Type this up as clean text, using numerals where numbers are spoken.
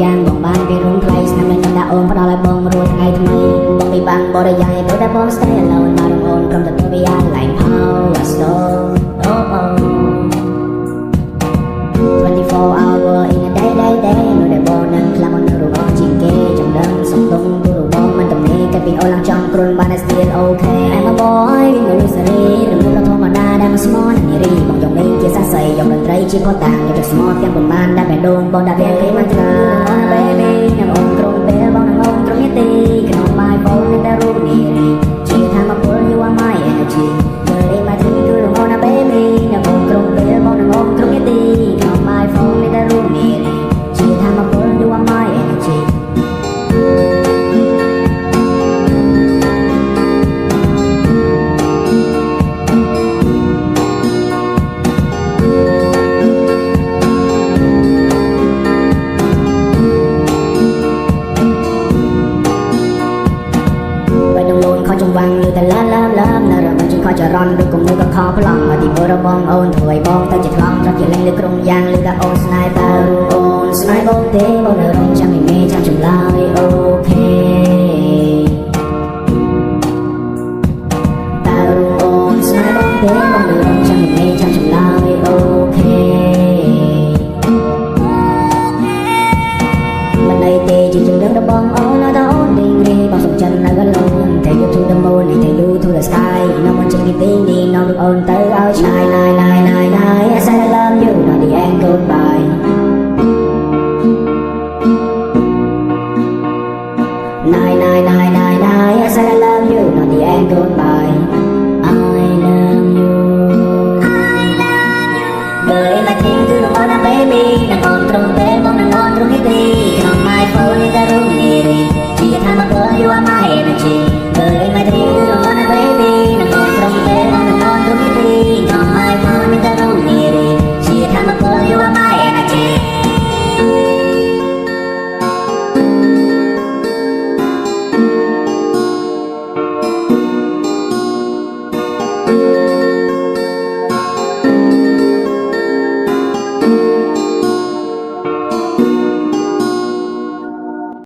យ៉ាងបងបានពីរួមថ្លៃស្នាមនឹងដាក់អូនផ្ដល់ឲ្យបងរួចថ្ងៃថ្មីបងពីបានបរិយាយទៅតែបង stay alone មករំអូនព្រមទទួលវា like power stone oh 24 hour in a day នៅតែបងនឹងខ្លាំងមកនៅរបស់ជាងគេចំណដឹងសុំទុំទូរបស់មិនទំនេរតែពីអូនឡើងចង់ព្រុនបានតែ still okay I'm a boy វិញនៅសេរីរំលឹកដល់ធម្មតាដែលមកស្មោះនារីបងយកលេងជាសាស័យយកតន្ត្រីជាផតាំងយកទៅស្មោះទាំងប៉ុន្មានដែលបេះដូងបងដាក់វាគេមកច្រើន baby ខ្ញុំអូនក្រុមពេលបងនឹងអូនក្រុមយទីក្នុង my phone មានតែរូបនារីជាថាមកពល you are my energy មើលលេងមកទីគឺរងអូនណា baby ខ្ញុំអូនក្រុមពេលបងនឹងអូនក្រុមយទីក្នុង my phone មានតែរូបនារីជាថាមកពល you are my energyចង្វាំងលើតែឡាមនៅរំជិះខចរន់ដូចគំនូក៏ខំប្លង់មកទីពលរបស់អូនធ្វើឲ្យបងទៅជាខ្លាំងត្រង់ជាលេងលើក្រុមយ៉ាងលើតែអូនស្នេហ៍តើអូនស្នេហ៍បងទេបងនៅរំចាំមេចាំចម្លើយអូខេតើអូនស្នេហ៍បងទេបងនៅរំចាំមេចាំចម្លើយអូខេមិនអីទេជាជំនឿរបស់អូនដល់អូនរីងរាយបងសុខចិត្តនៅកន្លងTake you to the moon, take you to the sky. No one check it in, no look on the outside. I said I love you, not the end goodbye. I said I love you, not the end goodbye. I love you. Girl, if I think to the one, baby, I'm on from there, on the lawn, from the day. On my phone in the room.